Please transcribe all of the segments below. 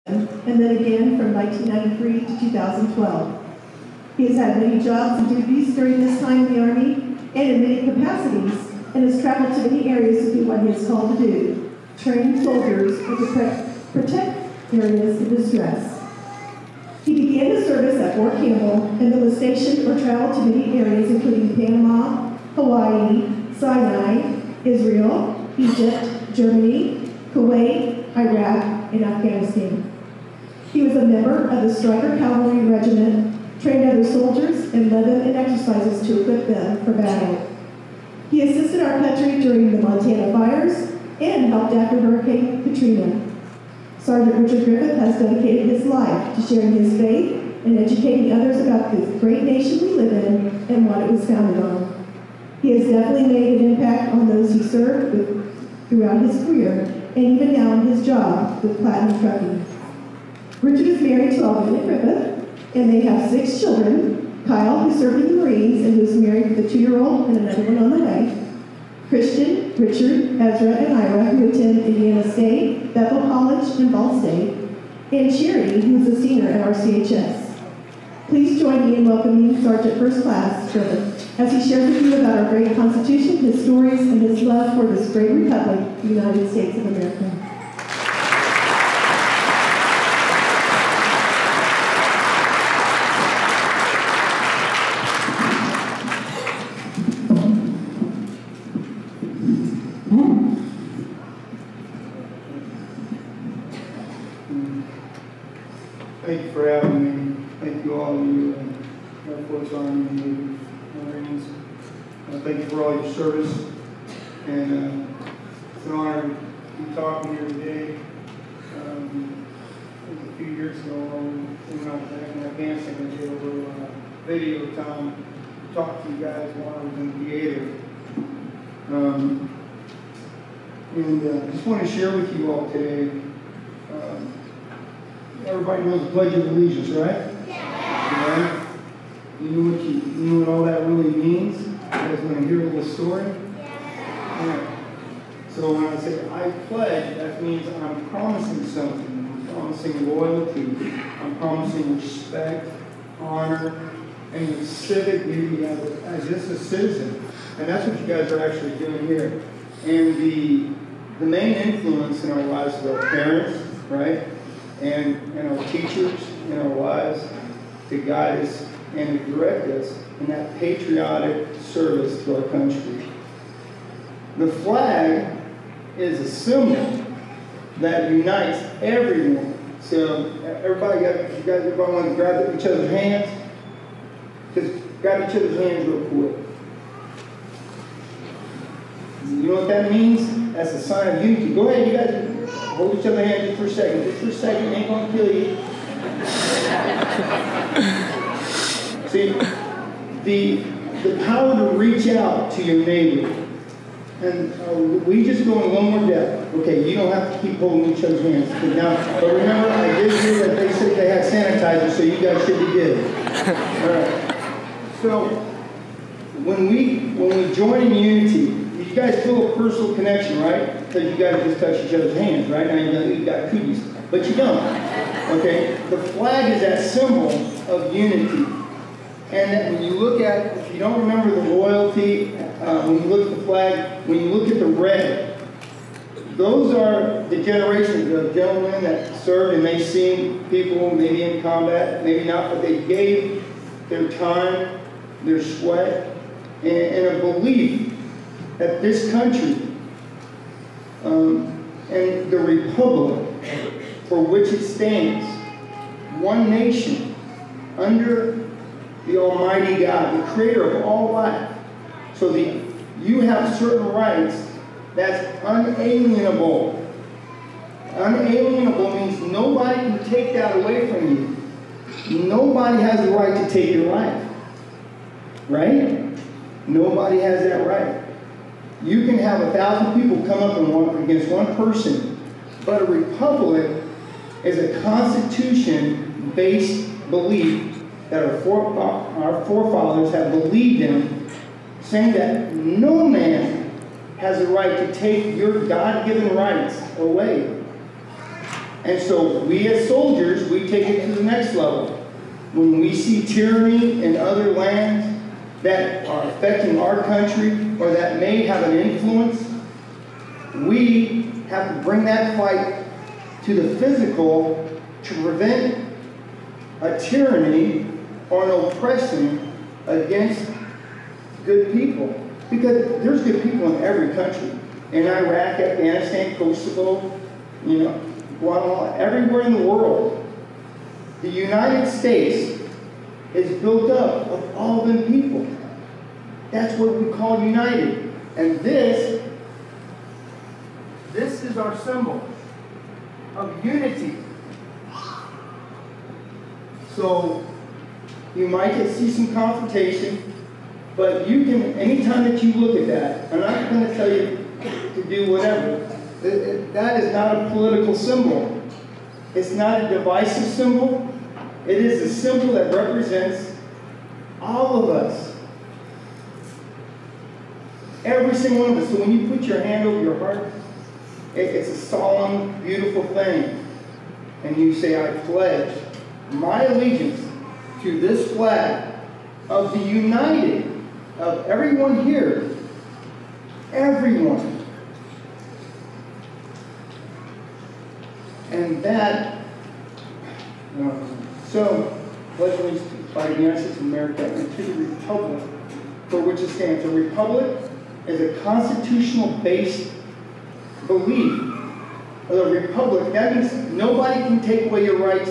and then again from 1993 to 2012. He has had many jobs and duties during this time in the Army and in many capacities, and has traveled to many areas to do what he is called to do, train soldiers and to protect areas in distress. He began his service at Fort Campbell and then was stationed or traveled to many areas including Panama, Hawaii, Sinai, Israel, Egypt, Germany, Kuwait, Iraq, and Afghanistan. He was a member of the Striker Cavalry Regiment, trained other soldiers, and led them in exercises to equip them for battle. He assisted our country during the Montana fires and helped after Hurricane Katrina. Sergeant Richard Griffith has dedicated his life to sharing his faith and educating others about the great nation we live in and what it was founded on. He has definitely made an impact on those he served with throughout his career, and even now in his job with Platinum Trucking. Richard is married to Alvina Griffith, and they have 6 children. Kyle, who served in the Marines and who is married with a 2-year-old and another one on the way. Christian, Richard, Ezra, and Ira, who attend Indiana State, Bethel College, and Ball State. And Sherry, who is a senior at RCHS. Please join me in welcoming Sergeant First Class Griffith as he shares with you about our great Constitution, his stories, and his love for this great republic, the United States of America. Thank you for having me. Thank you all of you, Air Force, Army, Navy, Marines. Thank you for all your service. And it's an honor to be talking here today. A few years ago, when I was back in Afghanistan, I did a little video time to talk to you guys while I was in theater. I just want to share with you all today. Everybody knows the Pledge of Allegiance, right? Yeah. You know what all that really means? You guys want to hear a little story? Yeah. So when I say I pledge, that means I'm promising something. I'm promising loyalty. I'm promising respect, honor, and the civic duty as just a citizen. And that's what you guys are actually doing here. And the main influence in our lives is our parents, right? And our teachers in our lives to guide us and to direct us in that patriotic service to our country. The flag is a symbol that unites everyone. So everybody want to grab each other's hands? Just grab each other's hands real quick. You know what that means? That's a sign of unity. Go ahead, you guys. Hold each other's hand just for a second. Just for a second, it ain't going to kill you. See, the power to reach out to your neighbor. And we just go in one more depth. Okay, you don't have to keep holding each other's hands. But remember, I did hear that they said they had sanitizer, so you guys should be good. All right. So, when we join in unity, you guys feel a personal connection, right? Because you guys just touch each other's hands, right? Now you got cooties, but you don't. Okay? The flag is that symbol of unity. And that when you look at, if you don't remember the loyalty, when you look at the flag, when you look at the red, those are the generations of gentlemen that served, and they've seen people maybe in combat, maybe not, but they gave their time, their sweat, and a belief that this country and the republic for which it stands, one nation under the Almighty God, the creator of all life. So you have certain rights that's unalienable. Unalienable means nobody can take that away from you. Nobody has the right to take your life. Right? Nobody has that right. You can have 1,000 people come up and against one person, but a republic is a constitution-based belief that our forefathers have believed in, saying that no man has the right to take your God-given rights away. And so we as soldiers, we take it to the next level. When we see tyranny in other lands that are affecting our country or that may have an influence, we have to bring that fight to the physical to prevent a tyranny or an oppression against good people. Because there's good people in every country. In Iraq, Afghanistan, Kosovo, Guatemala, everywhere in the world. The United States is built up of all them people. That's what we call united. And this is our symbol of unity. So you might see some confrontation, but you can, anytime that you look at that, I'm not going to tell you to do whatever. That is not a political symbol. It's not a divisive symbol. It is a symbol that represents all of us. Every single one of us. So when you put your hand over your heart, it's a solemn, beautiful thing. And you say, I pledge my allegiance to this flag of the united, of everyone here. Everyone. And that, so, pledge allegiance by the United States of America and to the republic for which it stands. A republic is a constitutional-based belief. A republic, that means nobody can take away your rights.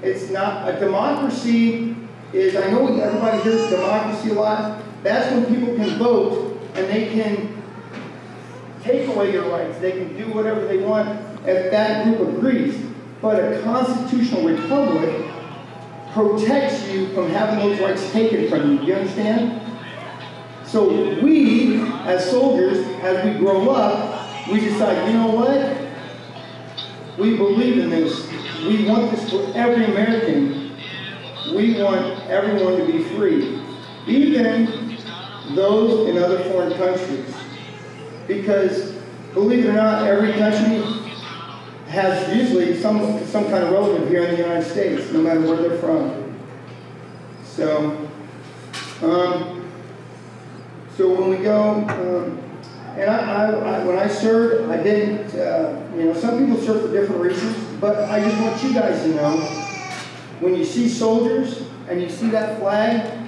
It's not, a democracy is, I know everybody hears democracy a lot. That's when people can vote and they can take away your rights. They can do whatever they want if that group agrees. But a constitutional republic protects you from having those rights taken from you. Do you understand? So we, as soldiers, as we grow up, we decide, you know what? We believe in this. We want this for every American. We want everyone to be free. Even those in other foreign countries. Because, believe it or not, every country has usually some kind of relative here in the United States, no matter where they're from. So, so when we go, and when I served, I didn't, some people serve for different reasons, but I just want you guys to know, when you see soldiers and you see that flag,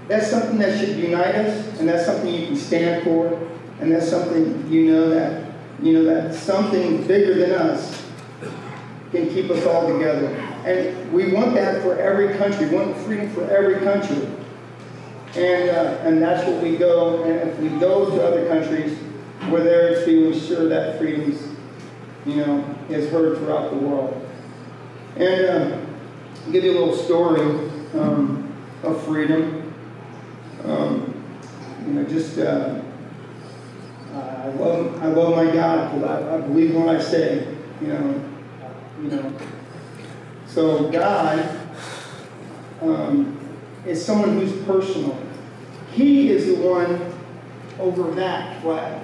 that's something that should unite us, and that's something you can stand for, and that's something that something bigger than us can keep us all together. And we want that for every country. We want freedom for every country. And that's what we go, and if we go to other countries, we're there to ensure that freedom is heard throughout the world. And I'll give you a little story of freedom. I love my God, because I believe when I say, So God is someone who's personal. He is the one over that flag.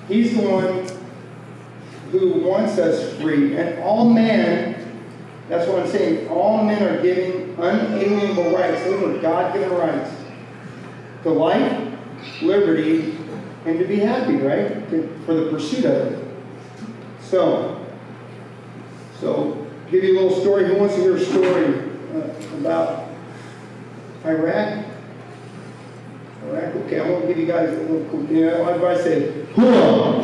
He's the one who wants us free. And all men, that's what I'm saying, all men are given unalienable rights. Those are God-given rights. To life, liberty, and to be happy, right? For the pursuit of it. So, give you a little story. Who wants to hear a story about Iraq? Iraq, okay, I'm going to give you guys a little cool, everybody say, hoorah!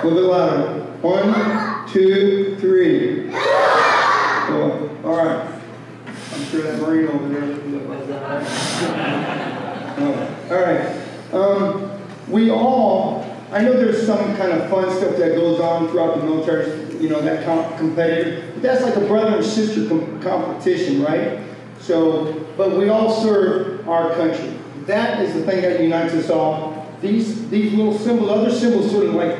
A little bit louder. 1, 2, 3. Cool. All right. I'm sure that Marine over there will do it like that, right? All right. I know there's some kind of fun stuff that goes on throughout the military, that competitive, but that's like a brother and sister competition, right? So, but we all serve our country. That is the thing that unites us all. These little symbols, other symbols sort of like,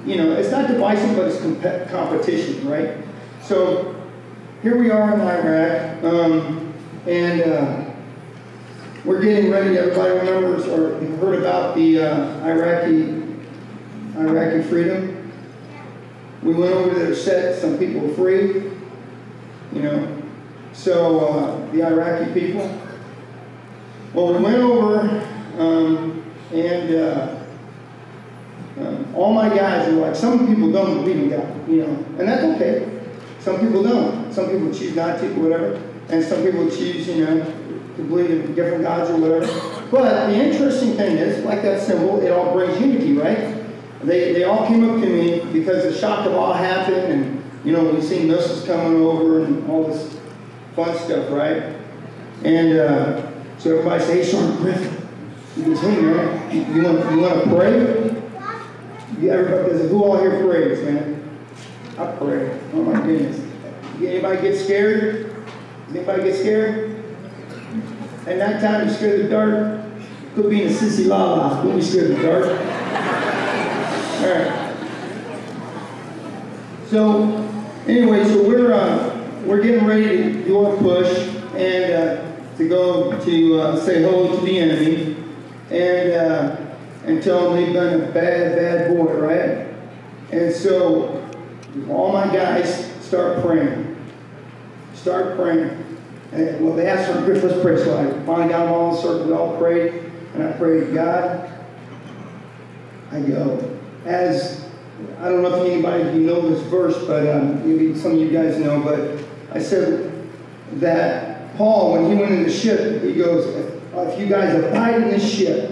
it's not divisive, but it's competition, right? So, here we are in Iraq, and we're getting ready. Everybody remembers or heard about the Iraqi freedom? We went over there to set some people free, you know. So, the Iraqi people. Well, we went over, all my guys were like, some people don't believe in God, you know, and that's okay. Some people don't. Some people choose not to, whatever. And some people choose, you know, to believe in different gods or whatever. But the interesting thing is, like that symbol, it all brings unity, right? They all came up to me because the shock of awe happened, and, you know, we seen missiles coming over and all this fun stuff, right? And so everybody says, hey, Sergeant Griffin. He goes, hey, man, you want to pray? Everybody says, who all here prays, man? I pray. Oh, my goodness. Anybody get scared? Anybody get scared? At night time, you scared of the dark? Could be in a sissy la-la. Don't be scared of the dark. All right. So, anyway, so we're getting ready to do our push and to go to say hello to the enemy and tell them they've done a bad boy, right? And so all my guys start praying. And, well, they asked for Griff, let's pray. So I finally got them all in a circle. We all prayed, and I prayed, God. I go, as I don't know if anybody of you know this verse, but maybe some of you guys know, but I said that Paul, when he went in the ship, he goes, if you guys abide in this ship,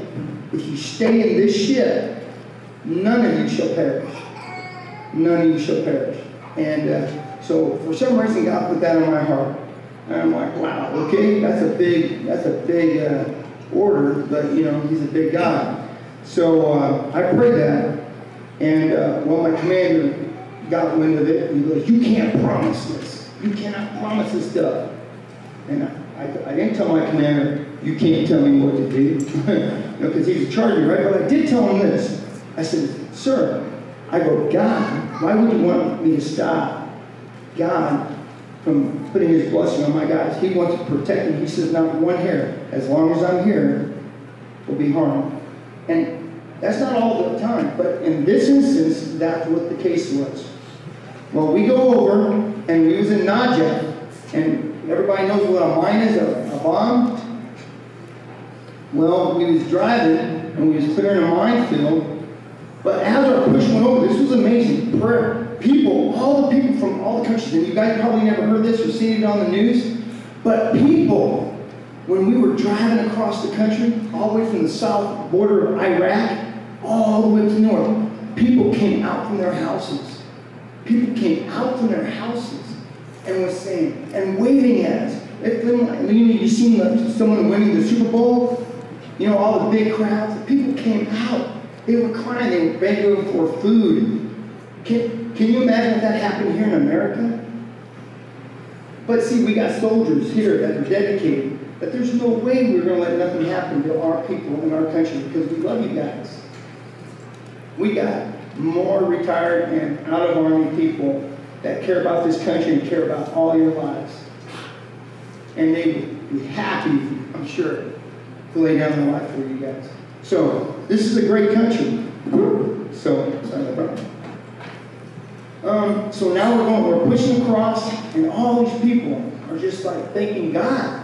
if you stay in this ship, none of you shall perish. None of you shall perish. And so for some reason, God put that in my heart. And I'm like, wow, okay, that's a big order, but you know, he's a big God. So I prayed that, and well, my commander got wind of it, and he goes, you can't promise this. You cannot promise this stuff. And I didn't tell my commander, you can't tell me what to do, because he's in charge of me, right? But I did tell him this. I said, sir, I go, God, why would you want me to stop God from putting his blessing on my guys? He wants to protect me. He says, not one hair, as long as I'm here, will be harmed. And that's not all the time, but in this instance, that's what the case was. Well, we go over, and we was in Najaf, and everybody knows what a mine is, a bomb. Well, we was driving, and we was clearing a minefield, but as our push went over, this was amazing. Prayer. People, all the people from all the countries, and you guys probably never heard this or seen it on the news, but people, when we were driving across the country, all the way from the south border of Iraq, all the way to the north, people came out from their houses. People came out from their houses and was saying, and waving at us. You seen someone winning the Super Bowl? You know, all the big crowds. People came out. They were crying. They were begging for food. Can you imagine if that happened here in America? But see, we got soldiers here that are dedicated. But there's no way we're going to let nothing happen to our people in our country because we love you guys. We got more retired and out-of-army people that care about this country and care about all your lives. And they would be happy, I'm sure, to lay down their life for you guys. So, this is a great country. So now we're pushing across, and all these people are just like thanking God.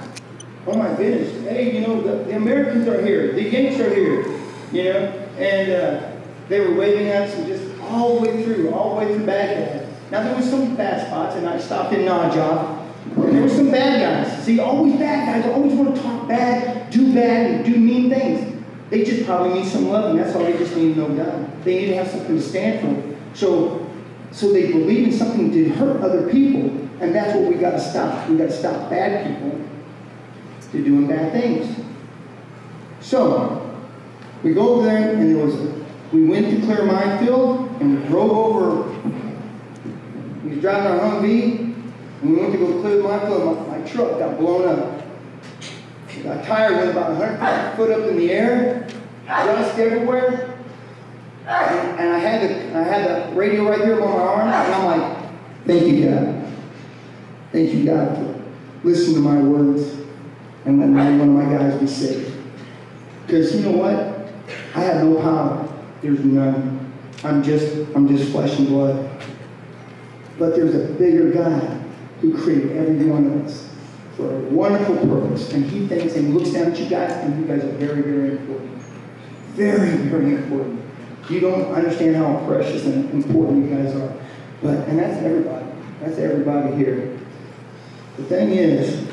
Oh my goodness, hey, you know, the Americans are here, the Yanks are here, you know, and they were waving at us and just all the way through Baghdad. Now there was some bad spots, and I stopped in Najaf, and there were some bad guys. See, always bad guys always want to talk bad, and do mean things. They just probably need some love, and that's all they just need to know God. They need to have something to stand for. So they believe in something to hurt other people, and that's what we got to stop. We got to stop bad people to doing bad things. So we go over there, and we went to clear minefield, and we drove over. We was driving our Humvee, and we went to go clear the minefield. My truck got blown up. My tire went about 100 foot up in the air, dust everywhere. And I had the radio right here on my arm, and I'm like, thank you, God. Thank you, God, for listening to my words and letting one of my guys be saved. Because you know what? I have no power. There's none. I'm just flesh and blood. But there's a bigger God who created every one of us for a wonderful purpose. And he thinks and looks down at you guys, and you guys are very, very important. Very, very important. You don't understand how precious and important you guys are. And that's everybody. That's everybody here. The thing is,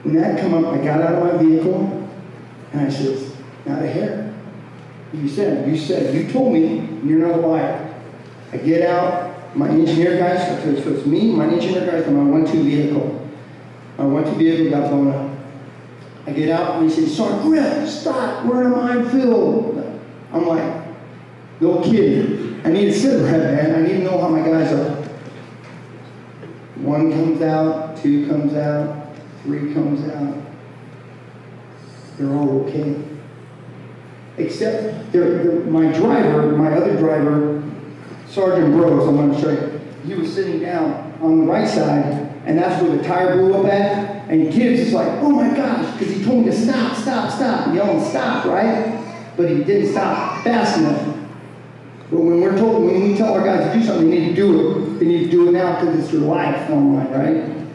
when that come up, I got out of my vehicle, and I said, not a hair. You told me, you're not a liar. I get out, my engineer guys, so it's me, my engineer guys, and my 1-2 vehicle. My 1-2 vehicle got blown up. I get out, and he said, Sergeant Griff, stop, we're in a minefield. I'm like, no kidding. I need a cigarette, man. I need to know how my guys are. 1 comes out, 2 comes out, 3 comes out. They're all okay. Except my driver, my other driver, Sergeant Bros, I'm going to show you, he was sitting down on the right side, and that's where the tire blew up at. And kids is like, oh my gosh, because he told me to stop, stop, stop. Yelling stop, right? But he didn't stop fast enough. But when we tell our guys to do something, they need to do it. They need to do it now because it's your life on line, right?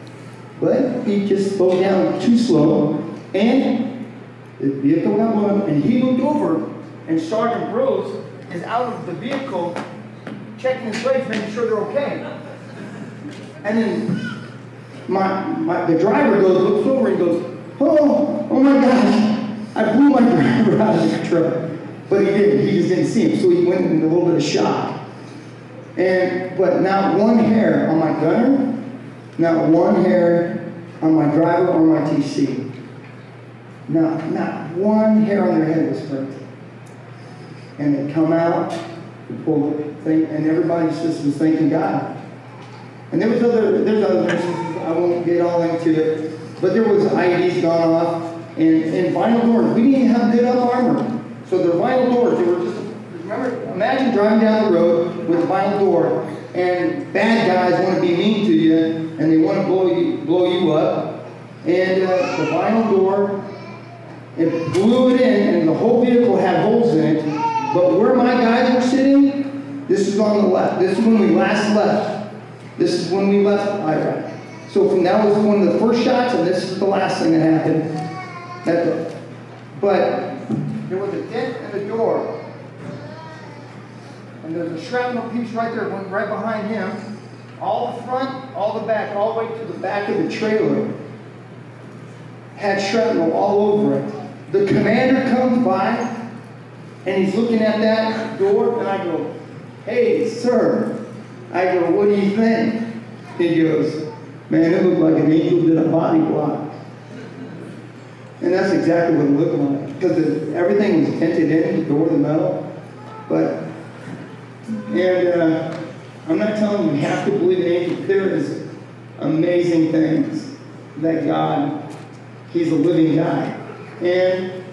But he just slowed down too slow, and the vehicle got blown up, and he moved over, and Sergeant Bros is out of the vehicle checking his brakes, making sure they're okay. And then the driver looks over and goes, oh my gosh, I blew my driver out of the truck. But he didn't, he just didn't see him, so he went into a little bit of shock. But not one hair on my gunner, not one hair on my driver or my TC. Not one hair on their head was hurt. And they come out, and pull the thing, and everybody's just was thanking God. And there's other verses, I won't get all into it, but there was IEDs gone off, and vinyl doors. We didn't have good up armor. So they're vinyl doors. They were just, remember, imagine driving down the road with a vinyl door, and bad guys want to be mean to you, and they want to blow you up. And the vinyl door, it blew it in, and the whole vehicle had holes in it. But where my guys were sitting, this is on the left. This is when we last left. This is when we left Iraq. So that was one of the first shots, and this is the last thing that happened. But there was a dent in the door, and there's a shrapnel piece right there, went right behind him. All the front, all the back, all the way to the back of the trailer had shrapnel all over it. The commander comes by, and he's looking at that door, and I go, hey, sir. I go, what do you think? He goes, man, it looked like an angel did a body block. And that's exactly what it looked like. Because everything was tinted in, the door, the metal. I'm not telling you have to believe in angels. There is amazing things that God, He's a living God. And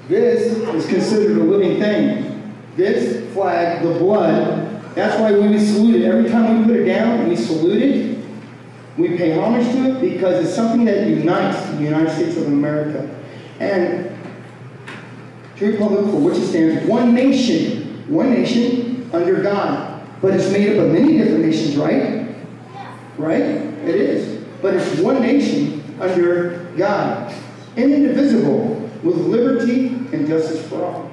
this is considered a living thing. This flag, the blood, that's why we salute it. Every time we put it down, we salute it. We pay homage to it because it's something that unites the United States of America. And True Republic, for which it stands, one nation under God. But it's made up of many different nations, right? Right? It is. But it's one nation under God. Indivisible, with liberty and justice for all.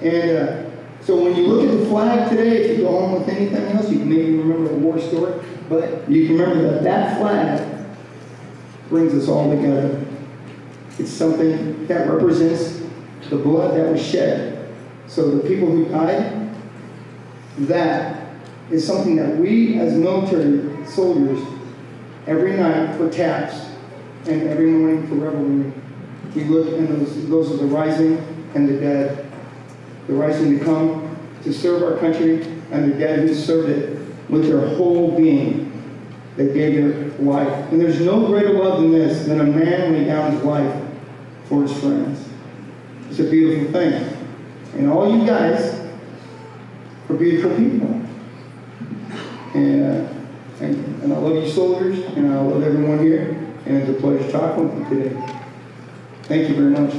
And so when you look at the flag today, if you go home with anything else, you can maybe remember a war story, but you can remember that flag brings us all together. It's something that represents the blood that was shed. So the people who died, that is something that we as military soldiers, every night for taps and every morning for revelry, we look and those are the rising and the dead. The rising to come to serve our country, and the dead who served it with their whole being. They gave their life. And there's no greater love than this, than a man laying down his life for his friends. It's a beautiful thing. And all you guys are beautiful people. And I love you soldiers, and I love everyone here, and it's a pleasure talking with you today. Thank you very much.